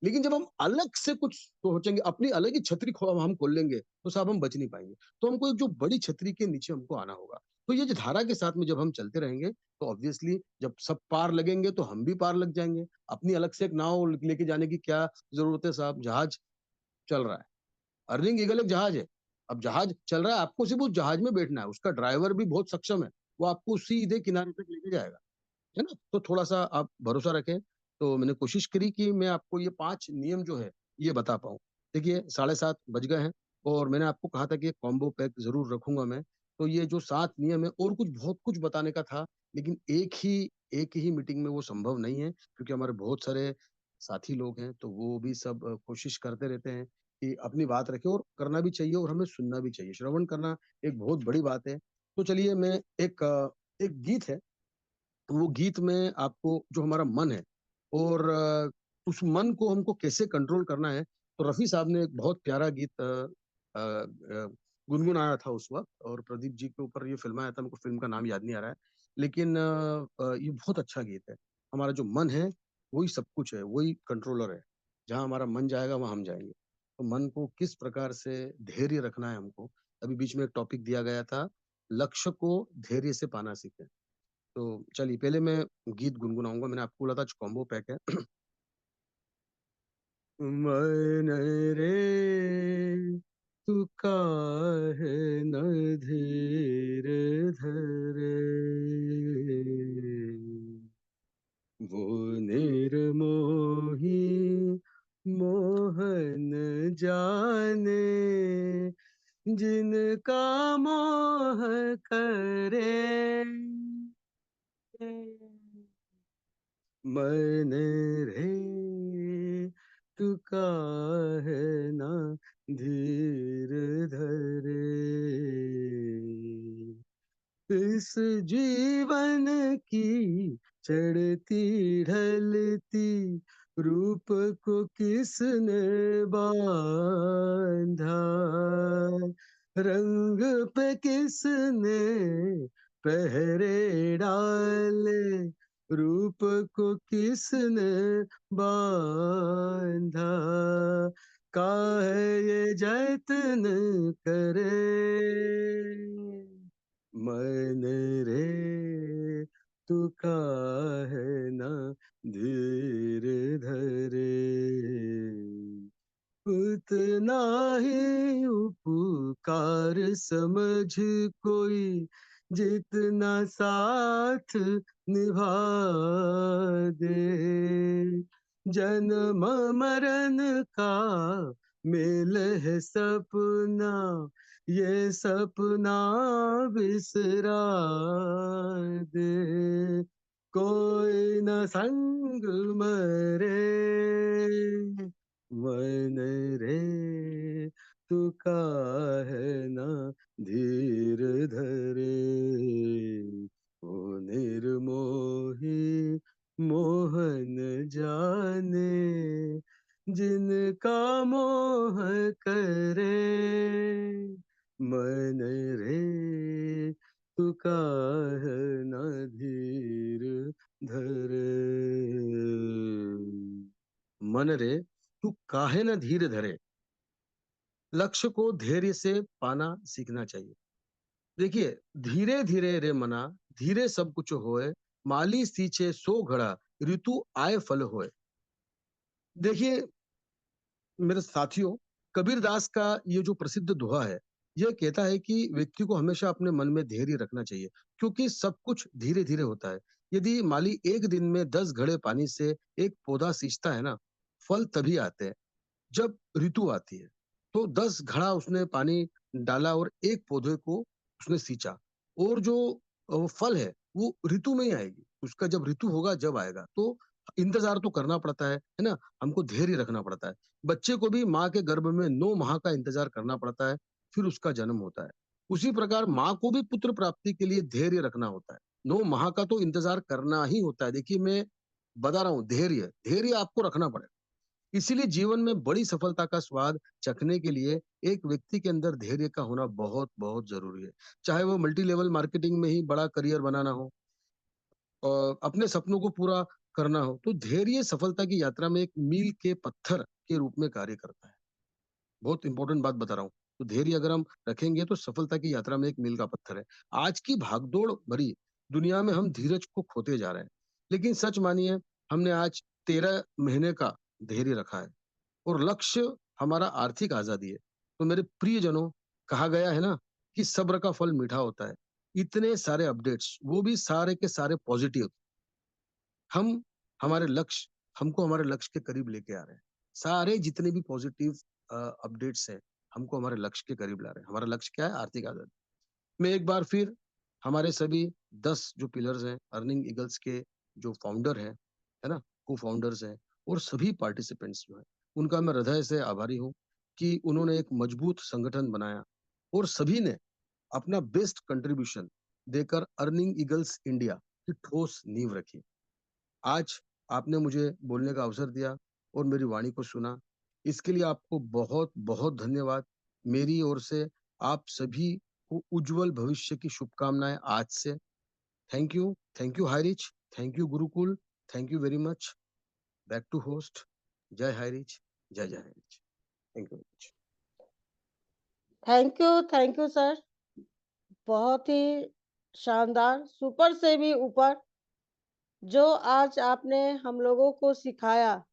लेकिन जब हम अलग से कुछ सोचेंगे, अपनी अलग ही छतरी हम खोल लेंगे, तो साहब हम बच नहीं पाएंगे। तो हमको एक जो बड़ी छतरी के नीचे हमको आना होगा। तो ये जो धारा के साथ में जब हम चलते रहेंगे, तो ऑब्वियसली जब सब पार लगेंगे, तो हम भी पार लग जाएंगे। अपनी अलग से एक नाव लेके जाने की क्या जरूरत है साहब, जहाज चल रहा है। अर्निंग ईगल एक जहाज है। अब जहाज चल रहा है, आपको सिर्फ उस जहाज में बैठना है, उसका ड्राइवर भी बहुत सक्षम है, वो आपको सीधे किनारे तक लेके जाएगा, है ना? तो थोड़ा-सा आप भरोसा रखें। तो मैंने कोशिश करी कि मैं आपको ये 5 नियम जो है, ये बता पाऊँ। देखिए, 7:30 बज गए हैं, और मैंने आपको कहा था कि एक कॉम्बो पैक ज़रूर रखूँगा मैं। तो ये जो 7 नियम है, और कुछ बहुत कुछ बताने का था, लेकिन एक ही मीटिंग में वो संभव नहीं है, क्योंकि हमारे बहुत सारे साथी लोग हैं, तो वो भी सब कोशिश करते रहते हैं कि अपनी बात रखें, और करना भी चाहिए, और हमें सुनना भी चाहिए। श्रवण करना एक बहुत बड़ी बात है। तो चलिए, मैं एक गीत है, वो गीत में आपको जो हमारा मन है, और उस मन को हमको कैसे कंट्रोल करना है, तो रफ़ी साहब ने एक बहुत प्यारा गीत गुनगुनाया था उस वक़्त, और प्रदीप जी के ऊपर ये फ़िल्माया था, मेरे को फ़िल्म का नाम याद नहीं आ रहा है। लेकिन ये बहुत अच्छा गीत है। हमारा जो मन है, वही सब कुछ है, वही कंट्रोलर है। जहाँ हमारा मन जाएगा वहां हम जाएंगे। तो मन को किस प्रकार से धैर्य रखना है हमको, अभी बीच में एक टॉपिक दिया गया था, लक्ष्य को धैर्य से पाना सीखें। तो चलिए पहले मैं गीत गुनगुनाऊंगा, मैंने आपको बोला था कॉम्बो पैक है। मन रे तू काहे न धीर धरे, वो निर्मोही मोहन जाने, जिनका मोह करे। मन रे तू काहे ना धीर धरे, इस जीवन की चढ़ती ढलती रूप को किसने बांधा, रंग पे किसने पहरे डाले, रूप को किसने बांधा, काहे ये जतन करे। मन रे तू काहे ना धीर धरे, उतना ही उपकार समझ कोई, जितना साथ निभा दे, जन्म मरण का मेल है सपना, ये सपना बिसरा दे, कोई न संग मरे। मन रे तू काहे ना धीर धरे, ओ निर्मोही मोहन जाने, जिनका मोह करे। मन रे तू काहे ना धीर धरे, मन रे तू काहे न धीर धरे, लक्ष्य को धैर्य से पाना सीखना चाहिए। देखिए, धीरे धीरे रे मना, धीरे सब कुछ होए, माली सींचे सो घड़ा, ऋतु आए फल होए। देखिए मेरे साथियों, कबीरदास का ये जो प्रसिद्ध दोहा है, यह कहता है कि व्यक्ति को हमेशा अपने मन में धैर्य रखना चाहिए, क्योंकि सब कुछ धीरे धीरे होता है। यदि माली एक दिन में 10 घड़े पानी से एक पौधा सींचता है ना, फल तभी आते हैं जब ऋतु आती है। तो 10 घड़ा उसने पानी डाला और एक पौधे को उसने सींचा, और जो फल है वो ऋतु में ही आएगी, उसका जब ऋतु होगा जब आएगा। तो इंतजार तो करना पड़ता है ना, हमको धैर्य रखना पड़ता है। बच्चे को भी माँ के गर्भ में 9 माह का इंतजार करना पड़ता है, फिर उसका जन्म होता है। उसी प्रकार माँ को भी पुत्र प्राप्ति के लिए धैर्य रखना होता है, 9 माह का तो इंतजार करना ही होता है। देखिए मैं बता रहा हूँ, धैर्य धैर्य आपको रखना पड़ेगा। इसीलिए जीवन में बड़ी सफलता का स्वाद चखने के लिए एक व्यक्ति के अंदर धैर्य का होना बहुत बहुत जरूरी है। चाहे वो मल्टी लेवल मार्केटिंग में ही बड़ा करियर बनाना हो और अपने सपनों को पूरा करना हो, तो धैर्य सफलता की यात्रा में एक मील के पत्थर के रूप में कार्य करता है। बहुत इंपॉर्टेंट बात बता रहा हूँ। तो धैर्य अगर हम रखेंगे तो सफलता की यात्रा में एक मील का पत्थर है। आज की भागदौड़ भरी दुनिया में हम धीरज को खोते जा रहे हैं, लेकिन सच मानिए हमने आज 13 महीने का धैर्य रखा है, और लक्ष्य हमारा आर्थिक आजादी है। तो मेरे प्रियजनों, कहा गया है ना कि सब्र का फल मीठा होता है। इतने सारे अपडेट्स, वो भी सारे के सारे पॉजिटिव, हम हमारे लक्ष्य हमको हमारे लक्ष्य के करीब लेके आ रहे हैं। सारे जितने भी पॉजिटिव अपडेट्स हैं, हमको हमारे लक्ष्य के करीब ला रहे हैं। हमारा लक्ष्य क्या है? आर्थिक आजादी। मैं एक बार फिर हमारे सभी 10 जो पिलर्स हैं, अर्निंग ईगल्स के जो फाउंडर हैं, है ना, को फाउंडर्स हैं, और सभी पार्टिसिपेंट्स जो हैं, उनका मैं हृदय से आभारी हूँ कि उन्होंने एक मजबूत संगठन बनाया और सभी ने अपना बेस्ट कंट्रीब्यूशन देकर अर्निंग ईगल्स इंडिया की ठोस नींव रखी। आज आपने मुझे बोलने का अवसर दिया और मेरी वाणी को सुना, इसके लिए आपको बहुत बहुत धन्यवाद। मेरी ओर से आप सभी को उज्जवल भविष्य की शुभकामनाएं आज से। Thank you high rich, thank you Gurukul, thank you very much. back to host Jai High Reach. Jai Jai High Reach. Thank you very much. Thank you sir. बहुत ही शानदार, सुपर से भी ऊपर जो आज आपने हम लोगों को सिखाया,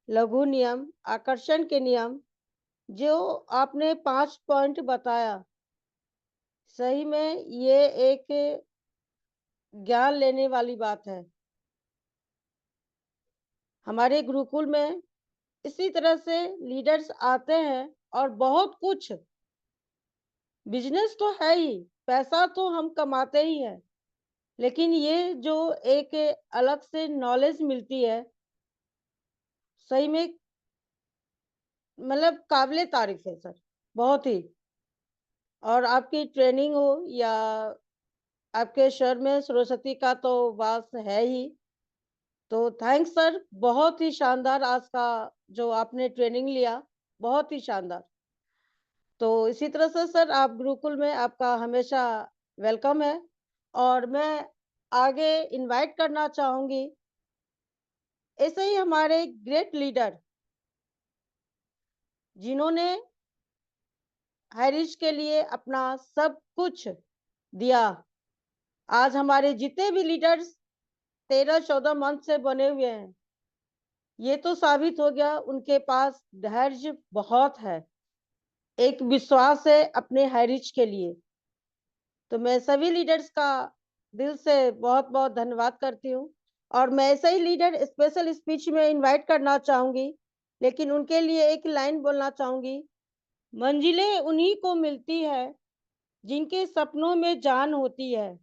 लघु नियम, आकर्षण के नियम, जो आपने 5 पॉइंट बताया, सही में ये एक ज्ञान लेने वाली बात है। हमारे गुरुकुल में इसी तरह से लीडर्स आते हैं और बहुत कुछ, बिजनेस तो है ही, पैसा तो हम कमाते ही हैं, लेकिन ये जो एक अलग से नॉलेज मिलती है, सही में मतलब काबिले तारीफ है सर, बहुत ही। और आपकी ट्रेनिंग हो या आपके शहर में सरस्वती का तो वास है ही, तो थैंक्स सर, बहुत ही शानदार आज का जो आपने ट्रेनिंग लिया, बहुत ही शानदार। तो इसी तरह से सर आप गुरुकुल में आपका हमेशा वेलकम है। और मैं आगे इनवाइट करना चाहूंगी ऐसे ही हमारे ग्रेट लीडर जिन्होंने हाईरिच के लिए अपना सब कुछ दिया। आज हमारे जितने भी लीडर्स 13-14 मंथ से बने हुए हैं, ये तो साबित हो गया उनके पास धैर्य बहुत है, एक विश्वास है अपने हाईरिच के लिए। तो मैं सभी लीडर्स का दिल से बहुत बहुत धन्यवाद करती हूँ। और मैं ऐसे ही लीडर स्पेशल स्पीच में इनवाइट करना चाहूंगी, लेकिन उनके लिए एक लाइन बोलना चाहूंगी। मंजिलें उन्हीं को मिलती है जिनके सपनों में जान होती है,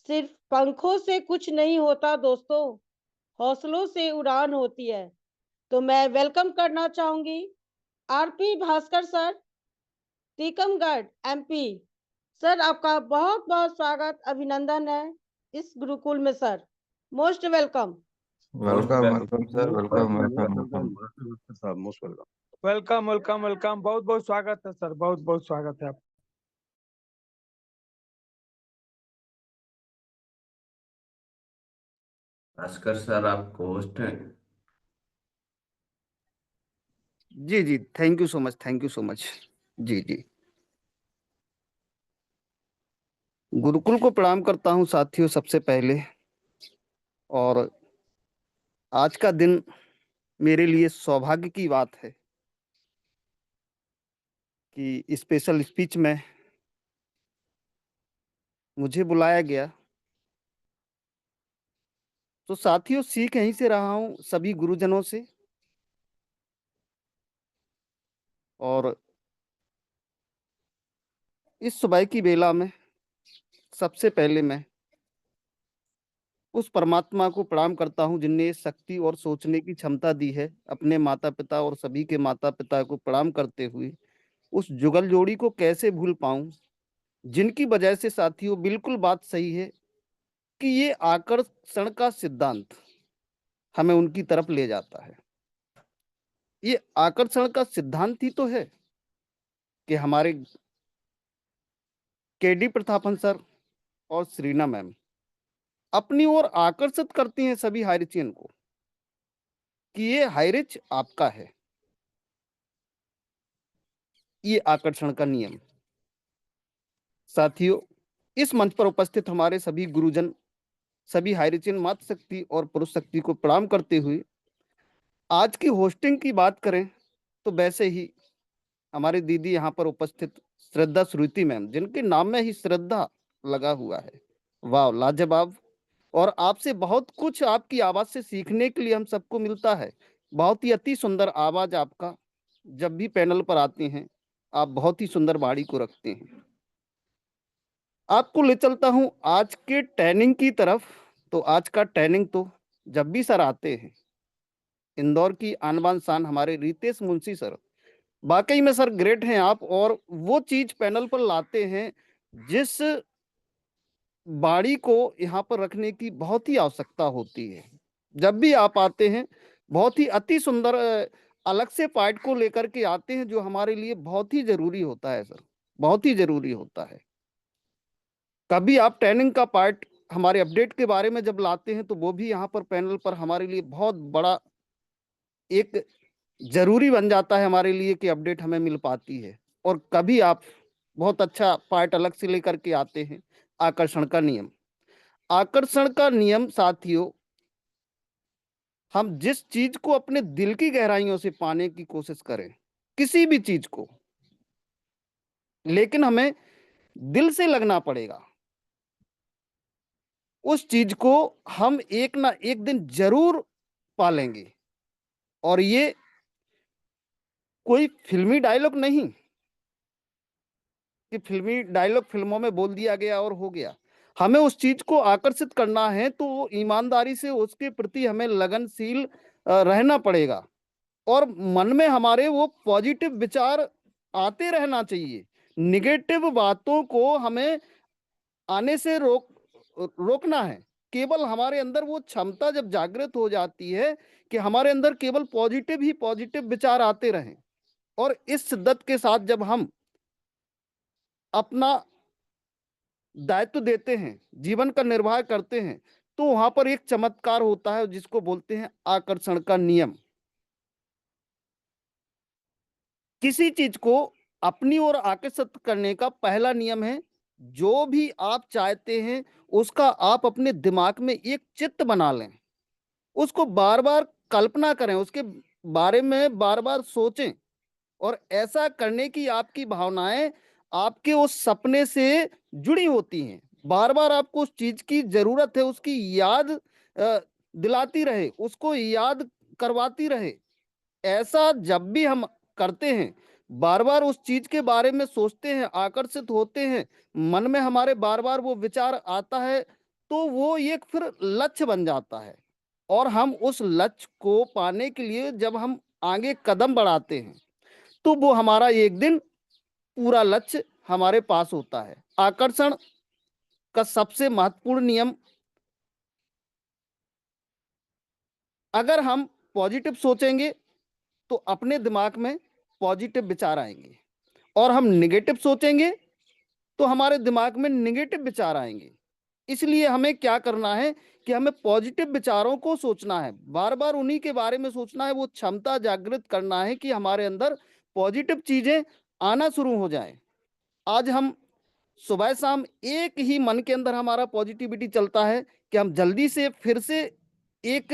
सिर्फ पंखों से कुछ नहीं होता दोस्तों, हौसलों से उड़ान होती है। तो मैं वेलकम करना चाहूंगी RP Bhaskar sir, Tikamgarh MP. Sir आपका बहुत बहुत स्वागत, अभिनंदन है इस गुरुकुल में sir, most welcome. Welcome sir, welcome. साहब most welcome. Welcome welcome welcome, बहुत बहुत स्वागत है सर, बहुत बहुत स्वागत है आप। भास्कर सर आप होस्ट हैं। जी जी, thank you so much, thank you so much. जी जी, गुरुकुल को प्रणाम करता हूं साथियों सबसे पहले। और आज का दिन मेरे लिए सौभाग्य की बात है कि स्पेशल स्पीच में मुझे बुलाया गया। तो साथियों, सीख यहीं से रहा हूं सभी गुरुजनों से। और इस सुबह की बेला में सबसे पहले मैं उस परमात्मा को प्रणाम करता हूं जिनने शक्ति और सोचने की क्षमता दी है। अपने माता पिता और सभी के माता पिता को प्रणाम करते हुए उस जुगल जोड़ी को कैसे भूल पाऊं, जिनकी वजह से साथियों बिल्कुल बात सही है कि ये आकर्षण का सिद्धांत हमें उनकी तरफ ले जाता है। ये आकर्षण का सिद्धांत ही तो है कि हमारे केडी प्रतापन सर और श्रीना मैम अपनी ओर आकर्षित करती हैं सभी हाईरिचियन को कि ये हाईरिच आपका है। ये आकर्षण का नियम। साथियों, इस मंच पर उपस्थित हमारे सभी गुरुजन, सभी हाईरिचियन मातृ शक्ति और पुरुष शक्ति को प्रणाम करते हुए आज की होस्टिंग की बात करें तो वैसे ही हमारी दीदी यहाँ पर उपस्थित श्रद्धा श्रुति मैम, जिनके नाम में ही श्रद्धा लगा हुआ है, वाह लाजवाब। और आपसे बहुत कुछ आपकी आवाज से सीखने के लिए हम सबको मिलता है। बहुत ही अति सुंदर आवाज आपका, जब भी पैनल पर आते हैं आप बहुत ही सुंदर वाणी को रखते हैं। आपको ले चलता हूं आज के ट्रेनिंग की तरफ। तो आज का ट्रेनिंग तो जब भी सर आते हैं, इंदौर की आन बान शान हमारे रितेश मुंशी सर, वाकई में सर ग्रेट हैं आप। और वो चीज पैनल पर लाते हैं जिस बाड़ी को यहाँ पर रखने की बहुत ही आवश्यकता होती है। जब भी आप आते हैं बहुत ही अति सुंदर अलग से पार्ट को लेकर के आते हैं, जो हमारे लिए बहुत ही जरूरी होता है सर, बहुत ही जरूरी होता है। कभी आप ट्रेनिंग का पार्ट हमारे अपडेट के बारे में जब लाते हैं तो वो भी यहाँ पर पैनल पर हमारे लिए बहुत बड़ा एक जरूरी बन जाता है हमारे लिए कि अपडेट हमें मिल पाती है। और कभी आप बहुत अच्छा पार्ट अलग से लेकर के आते हैं, आकर्षण का नियम। आकर्षण का नियम साथियों, हम जिस चीज को अपने दिल की गहराइयों से पाने की कोशिश करें, किसी भी चीज को, लेकिन हमें दिल से लगना पड़ेगा, उस चीज को हम एक ना एक दिन जरूर पालेंगे। और ये कोई फिल्मी डायलॉग नहीं कि फिल्मी डायलॉग फिल्मों में बोल दिया गया और हो गया। हमें उस चीज को आकर्षित करना है तो ईमानदारी से उसके प्रति हमें लगनशील रहना पड़ेगा। और मन में हमारे वो पॉजिटिव विचार आते रहना चाहिए। निगेटिव बातों को हमें आने से रोकना है। केवल हमारे अंदर वो क्षमता जब जागृत हो जाती है कि हमारे अंदर केवल पॉजिटिव ही पॉजिटिव विचार आते रहें, और इस शिद्दत के साथ जब हम अपना दायित्व देते हैं, जीवन का निर्वाह करते हैं, तो वहां पर एक चमत्कार होता है जिसको बोलते हैं आकर्षण का नियम। किसी चीज को अपनी ओर आकर्षित करने का पहला नियम है, जो भी आप चाहते हैं उसका आप अपने दिमाग में एक चित्र बना लें, उसको बार बार कल्पना करें, उसके बारे में बार बार सोचें। और ऐसा करने की आपकी भावनाएं आपके उस सपने से जुड़ी होती हैं। बार बार आपको उस चीज की जरूरत है, उसकी याद दिलाती रहे, उसको याद करवाती रहे। ऐसा जब भी हम करते हैं, बार बार उस चीज के बारे में सोचते हैं, आकर्षित होते हैं, मन में हमारे बार बार वो विचार आता है, तो वो एक फिर लक्ष्य बन जाता है। और हम उस लक्ष्य को पाने के लिए जब हम आगे कदम बढ़ाते हैं, तो वो हमारा एक दिन पूरा लक्ष्य हमारे पास होता है। आकर्षण का सबसे महत्वपूर्ण नियम, अगर हम पॉजिटिव सोचेंगे तो अपने दिमाग में पॉजिटिव विचार आएंगे, और हम निगेटिव सोचेंगे तो हमारे दिमाग में निगेटिव विचार आएंगे। इसलिए हमें क्या करना है कि हमें पॉजिटिव विचारों को सोचना है, बार बार उन्हीं के बारे में सोचना है, वो क्षमता जागृत करना है कि हमारे अंदर पॉजिटिव चीजें आना शुरू हो जाए। आज हम सुबह शाम एक ही मन के अंदर हमारा पॉजिटिविटी चलता है कि हम जल्दी से फिर से एक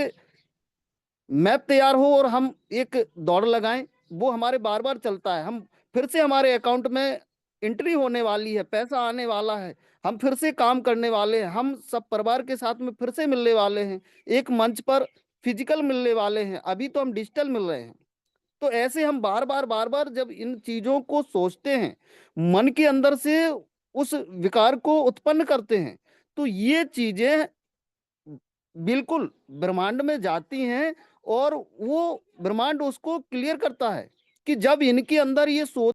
मैप तैयार हो और हम एक दौड़ लगाएं। वो हमारे बार बार चलता है, हम फिर से हमारे अकाउंट में एंट्री होने वाली है, पैसा आने वाला है, हम फिर से काम करने वाले हैं, हम सब परिवार के साथ में फिर से मिलने वाले हैं, एक मंच पर फिजिकल मिलने वाले हैं, अभी तो हम डिजिटल मिल रहे हैं। तो ऐसे हम बार बार जब इन चीजों को सोचते हैं, मन के अंदर से उस विकार को उत्पन्न करते हैं, तो ये चीजें बिल्कुल ब्रह्मांड में जाती हैं, और वो ब्रह्मांड उसको क्लियर करता है कि जब इनके अंदर ये सोच